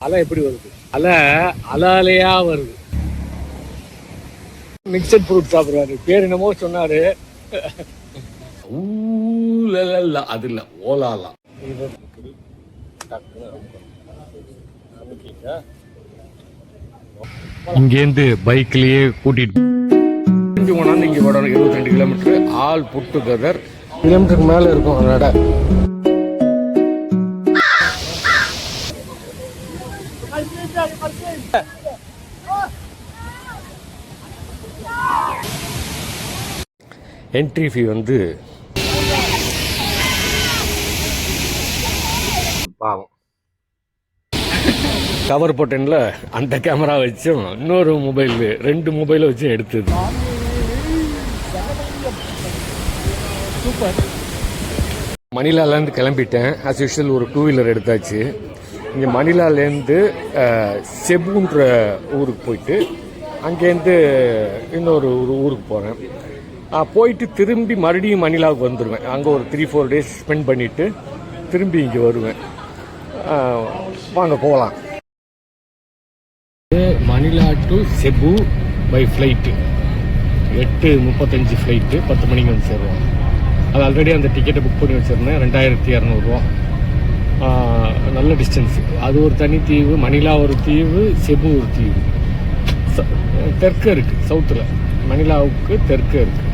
அலை எப்படி வருது? அலை அலையா வருது. மிக்சட் ஃப்ரூட் சாப்பிடுறாரு. பேர் என்னமோ சொன்னாரு. அது இல்ல, ஓலாலாம். இங்கேருந்து பைக்லயே கூட்டிட்டு போனாந்து இங்க போடணும். 22 கிலோமீட்டர் ஆல் புட் டுகெதர் கிலோமீட்டருக்கு மேல இருக்கும் நட. என்ட்ரி ஃபீ வந்து பாவம். கவர் போட்டேன்ல, அந்த கேமரா வச்சும் இன்னொரு மொபைல் 2 மொபைலை வச்சு எடுத்தது. சூப்பர். மணிலாலேருந்து கிளம்பிட்டேன். ஆஸ் யூஷுவல் ஒரு 2 வீலர் எடுத்தாச்சு. இங்கே மணிலாலேருந்து செபுன்ற ஊருக்கு போயிட்டு அங்கேருந்து இன்னொரு ஊருக்கு போகிறேன். போயிட்டு திரும்பி மறுபடியும் மணிலாவுக்கு வந்துடுவேன். அங்கே ஒரு 3-4 டேஸ் ஸ்பெண்ட் பண்ணிவிட்டு திரும்பி இங்கே வருவேன். வாங்க போகலாம். Manila to Cebu by flight 8:35 flight 10 மணிக்கு வந்து சேருவோம். அது ஆல்ரெடி அந்த டிக்கெட்டை புக் பண்ணி வச்சுருந்தேன். 2200 ரூபா. நல்ல டிஸ்டன்ஸு. அது ஒரு தனி தீவு. மணிலா ஒரு தீவு, செபு ஒரு தீவு. தெற்க இருக்குது, சவுத்தில். மணிலாவுக்கு தெற்க இருக்குது.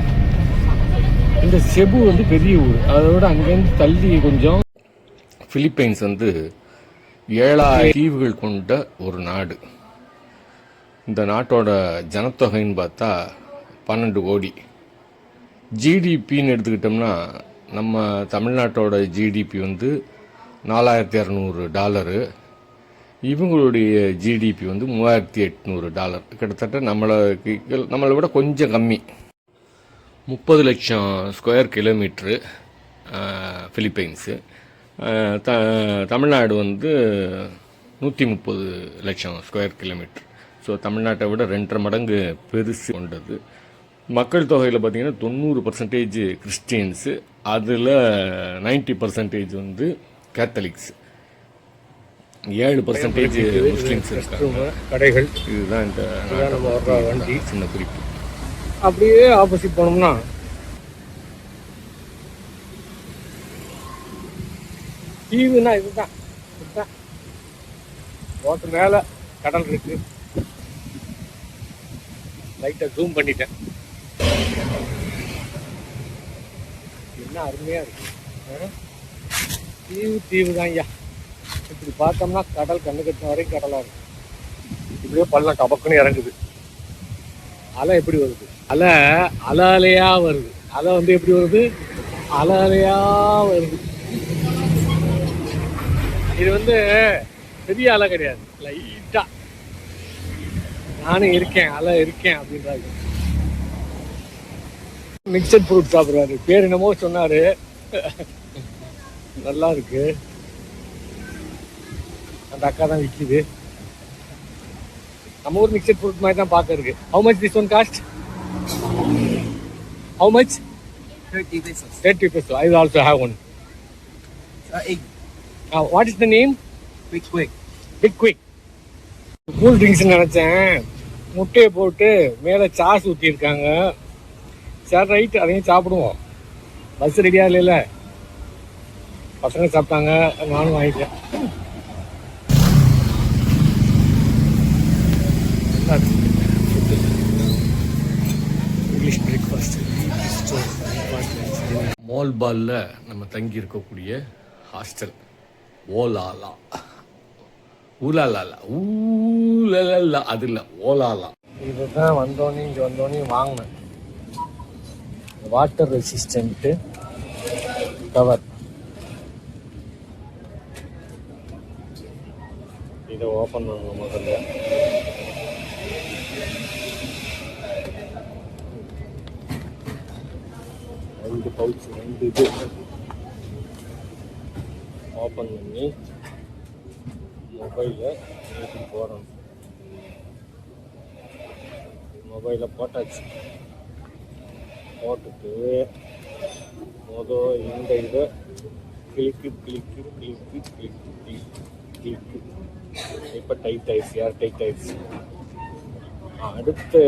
இந்த செபு வந்து பெரிய ஊர். அதோட அங்கேருந்து தள்ளி கொஞ்சம். பிலிப்பைன்ஸ் வந்து 7000 தீவுகள் கொண்ட ஒரு நாடு. இந்த நாட்டோட ஜனத்தொகைன்னு பார்த்தா 12 கோடி. ஜிடிபின்னு எடுத்துக்கிட்டோம்னா நம்ம தமிழ்நாட்டோட ஜிடிபி வந்து $4200. இவங்களுடைய ஜிடிபி வந்து $3800. கிட்டத்தட்ட நம்மளை விட கொஞ்சம் கம்மி. 30 லட்சம் ஸ்கொயர் கிலோமீட்ரு பிலிப்பைன்ஸு. தமிழ்நாடு வந்து 130 லட்சம் ஸ்கொயர் கிலோமீட்ரு. ஸோ தமிழ்நாட்டை விட 2.5 மடங்கு பெருசு கொண்டது. மக்கள் தொகையில் பார்த்திங்கன்னா 90% கிறிஸ்டியன்ஸு. அதில் 90% வந்து கேத்தலிக்ஸ். 7% முஸ்லீம்ஸ் இருக்காங்க. கடைகள். இதுதான் இந்த வண்டி. சின்ன குறிப்பு. அப்படியே ஆப்போசிட் போனோம்னா தீவுனா இதுதான். ஓட்டு மேல கடல் இருக்கு. லைட்டா ஜூம் பண்ணிட்டேன். என்ன அருமையா இருக்கு. தீவு தான் ஐயா. இப்படி பார்த்தோம்னா கடல் கண்ணு கட்டின வரைக்கும் கடலா இருக்கு. இப்படியே பள்ளம் கபக்குன்னு இறங்குது. அலை எப்படி வருது? அலை அலையா வருது. அலை வந்து எப்படி வருது? அலையா வருது. இது வந்து பெரிய அலை கிடையாது, லைட்டா. நானும் இருக்கேன், அலை இருக்கேன் அப்படின்றாரு. மிக்சட் ஃப்ரூட் சாப்பிடுறாரு. பேர் என்னமோ சொன்னாரு. நல்லா இருக்கு. அந்த அக்கா தான் விற்கிது. நம்ம ஊர் மிக்சட் ஃப்ரூட் மாதிரி தான் பார்க்க இருக்கு. How much this one cost? How much? 30 pesos. 30 pesos. I will also have one. Egg. What is the name? Quick quick. Quick. Cool drinks நினைச்சேன். முட்டையை போட்டு மேலே சாஸ் ஊற்றி இருக்காங்க. சரி ரைட், அதையும் சாப்பிடுவோம். பஸ் ரெடியாக இல்லைல்ல. பசங்க சாப்பிட்டாங்க, நானும் வாங்கிட்டேன். English breakfast. மால்பாலில் நம்ம தங்கி இருக்கக்கூடிய ஹாஸ்டல். ஓலாலா. ஊலாலா. ஊலலா. அது இல்லை, ஓலாலா. இதுதான் இங்கே வந்தோடனே வாங்கினேன். Water resistant cover. இதை ஓப்பன் பண்ணணும் முதல்ல. ரெண்டு பவுச், 2 இது ஓப்பன் பண்ணி மொபைலில் ஏற்றி போடணும். மொபைலில் போட்டாச்சு. போட்டுட்டு இந்த இதை கிளிக்கு. கிளிக்கு. இப்போ டைட் ஆயிடுச்சு, ஏர் டைட் ஆயிடுச்சு. அதுக்கு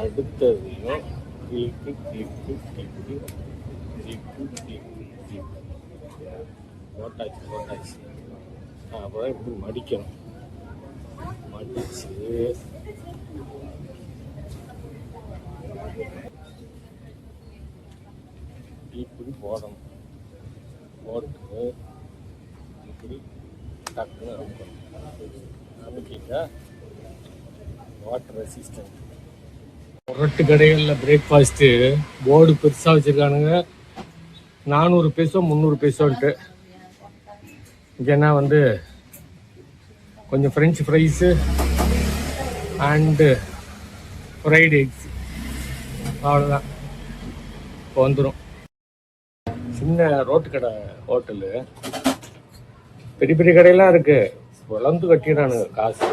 அடுத்ததையும் கிளிக்கு கிளிக்கு கிளிக்கு கிளிக்கு கிளிக்கு கிளிக்கு போட்டாச்சு. அப்புறம் இப்படி மடிக்கணும். மடிச்சு இப்படி போடணும். போட்டு இப்படி டக்குன்னு அமுக்கிட்டா வாட்டர் ரெசிஸ்டன்ட். புரட்டு கடைகளில் பிரேக்ஃபாஸ்ட்டு போர்டு பெருசாக வச்சுருக்கானுங்க. 400 பைசோ 300 பைசோன்ட்டு. இங்கேனா வந்து கொஞ்சம் French fries and fried X, அவ்வளோதான். இப்போ வந்துடும். சின்ன ரோட்டு கடை ஹோட்டலு. பெரிய பெரிய கடையெல்லாம் இருக்குது. வளர்ந்து கட்டிடுறானுங்க காசு.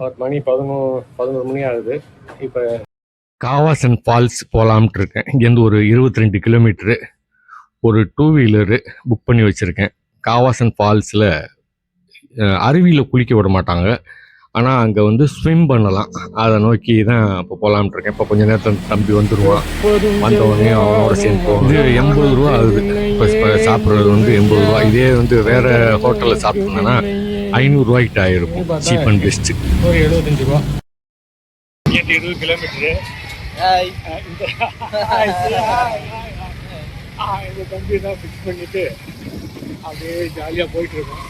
ஒரு மணி 11 மணி ஆகுது. இப்போ காவாசன் ஃபால்ஸ் போகலாம்ட்டு இருக்கேன். இங்கேருந்து ஒரு 22 கிலோமீட்ரு. ஒரு 2 வீலரு புக் பண்ணி வச்சுருக்கேன். காவாசன் ஃபால்ஸில் அருவியில் குளிக்க விட மாட்டாங்க, ஆனால் அங்கே வந்து ஸ்விம் பண்ணலாம். அதை நோக்கி தான் இப்போ போகலாம்ட்டு இருக்கேன். இப்போ கொஞ்சம் நேரத்தில் தம்பி வந்துடுவான். வந்தவொடனே அவனோட சேர்ந்து போவோம். இது 80 ரூபா ஆகுது. இப்போ சாப்பிட்றது வந்து 80 ரூபா. இதே வந்து வேறு ஹோட்டலில் சாப்பிட்டோம்னா 500 ரூபாய்க்கிட்ட ஆகிருக்கும். Cheap and best. ஒரு 75 ரூபா. 20 கிலோமீட்டரு. இந்த தம்பி தான் ஃபிக்ஸ் பண்ணிட்டு அப்படியே ஜாலியாக போயிட்டு இருக்கோம்.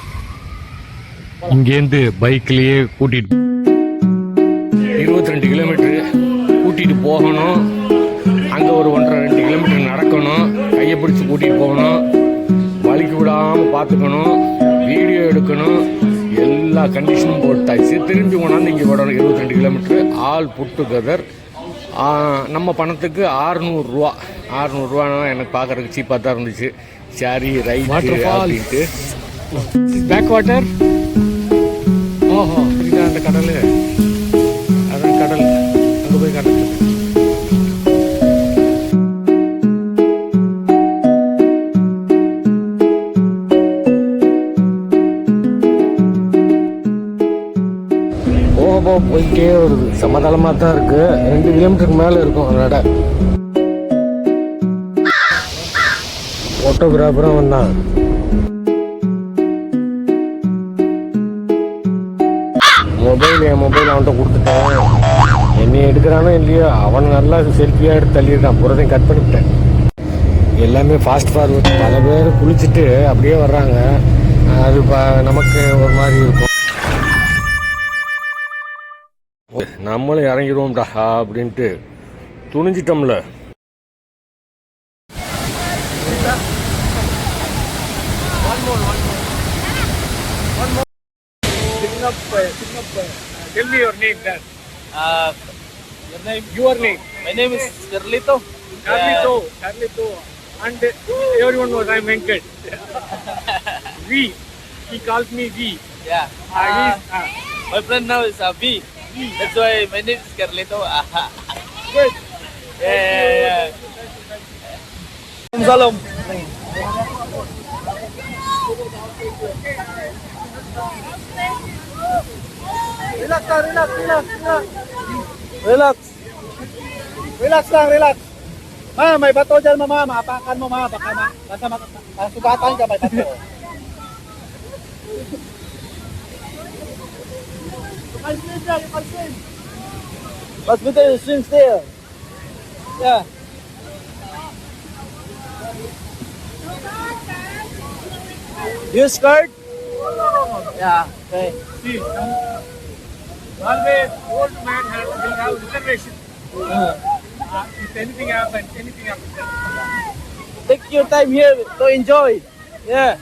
இங்கேருந்து பைக்லேயே கூட்டிகிட்டு 22 கிலோமீட்டரு கூட்டிகிட்டு போகணும். அங்கே ஒரு 1.5-2 கிலோமீட்டர் நடக்கணும். கையை பிடிச்சி கூட்டிகிட்டு போகணும். வலிக்கு விடாமல் பார்த்துக்கணும். வீடியோ எடுக்கணும். எல்லா கண்டிஷனும் போட்டாச்சு. திரும்பி கொண்டாந்து இங்கே விடணும். 22 கிலோமீட்டரு ஆல் புட் டுகெதர். நம்ம பணத்துக்கு 600 ரூபா. 600 ரூபானா எனக்கு பார்க்குறதுக்கு சீப்பாக தான் இருந்துச்சு. சரி ரைட் அப்படின்ட்டு. Backwater. ஓஹோ, இதுதான் அந்த கடல். அதான் கடல். அங்கே போய் கடல். போயிட்டே வருது. சமதளமாக தான் இருக்கு. 2 கிலோமீட்டருக்கு மேலே இருக்கும் நட. ஃபோட்டோகிராஃபரும் வந்தான். என் மொபைல் அவன்கிட்ட கொடுத்துட்டேன். என்னை எடுக்கிறானோ இல்லையோ, அவன் நல்லா செல்ஃபியாக எடுத்து தள்ளியிருக்கான். புறதையும் கட் பண்ணிவிட்டேன். எல்லாமே ஃபாஸ்ட் ஃபார்வர்ட். பல பேர் குளிச்சுட்டு அப்படியே வர்றாங்க. அது நமக்கு ஒரு மாதிரி இருக்கும். நம்மளும் இறங்கிடுவோம்டா அப்படின்ட்டு துணிஞ்சிட்டோம்ல. Tell me your name, Dad. Your name? Your name? My name is Carlito. Carlito. And everyone knows I'm Venkat. V. He calls me V. Yeah. My friend now is V. That's why my name is Carlito. Good. Yeah. Salam. Relax lang, relax. Ma, may bato dyan, mama. Maapakan mo, ma. Baka masugatan ka, may bato. You can swim. But we can swim still. Yeah. You scared? Yeah. Okay. See, always old man will have reservation. If anything happens. Take your time here to enjoy. Yeah.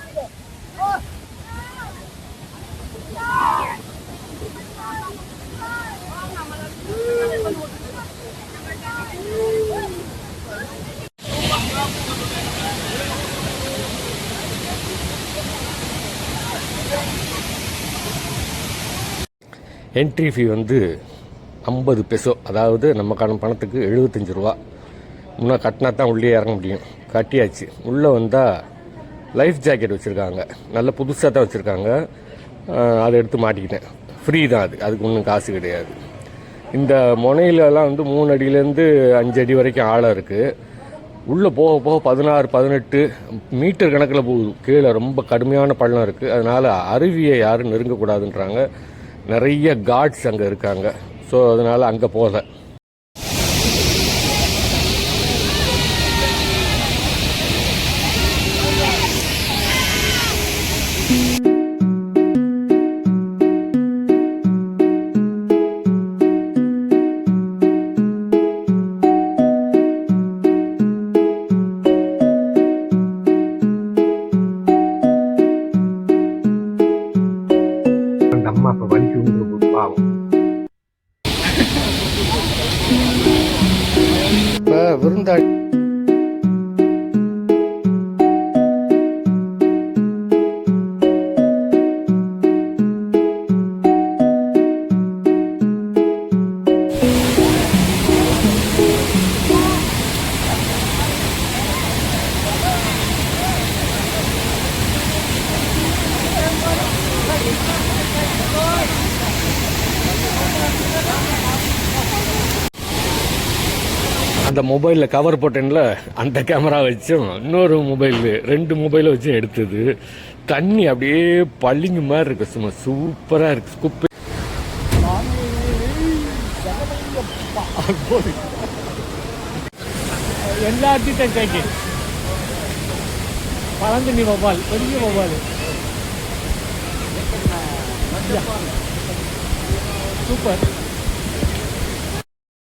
Entry ஃபீ வந்து 50 peso. அதாவது நமக்கான பணத்துக்கு 75 ரூபா. முன்னே கட்டினா தான் உள்ளே இறங்க முடியும். கட்டியாச்சு. உள்ளே வந்தால் லைஃப் ஜாக்கெட் வச்சுருக்காங்க, நல்ல புதுசாக தான் வச்சுருக்காங்க. அதை எடுத்து மாட்டிக்கிட்டேன். ஃப்ரீ தான், அதுக்கு ஒன்றும் காசு கிடையாது. இந்த முனையிலலாம் வந்து 3 அடியிலேருந்து 5 அடி வரைக்கும் ஆழம் இருக்குது. உள்ளே போக போக 16-18 மீட்டர் கணக்கில் போகுது. கீழே ரொம்ப கடுமையான பள்ளம் இருக்குது. அதனால் அருவியை யாரும் நெருங்கக்கூடாதுன்றாங்க. நிறைய காட்ஸ் அங்கே இருக்காங்க. ஸோ அதனால் அங்கே போகல. அம்மா அப்போ வலிக்கு விழுந்து பாவம். இப்போ விருந்தாளி அந்த மொபைலில் கவர் போட்டேன்ல, அந்த கேமரா வச்சும் இன்னொரு மொபைல் 2 மொபைலை வச்சு எடுத்தது. தண்ணி அப்படியே பள்ளிங்க மாதிரி இருக்கு, சும்மா சூப்பராக இருக்கு. குப்பை எல்லாத்தையும் கேட்கு பழந்தண்ணி மொபைல், பெரிய மொபைல், சூப்பர்.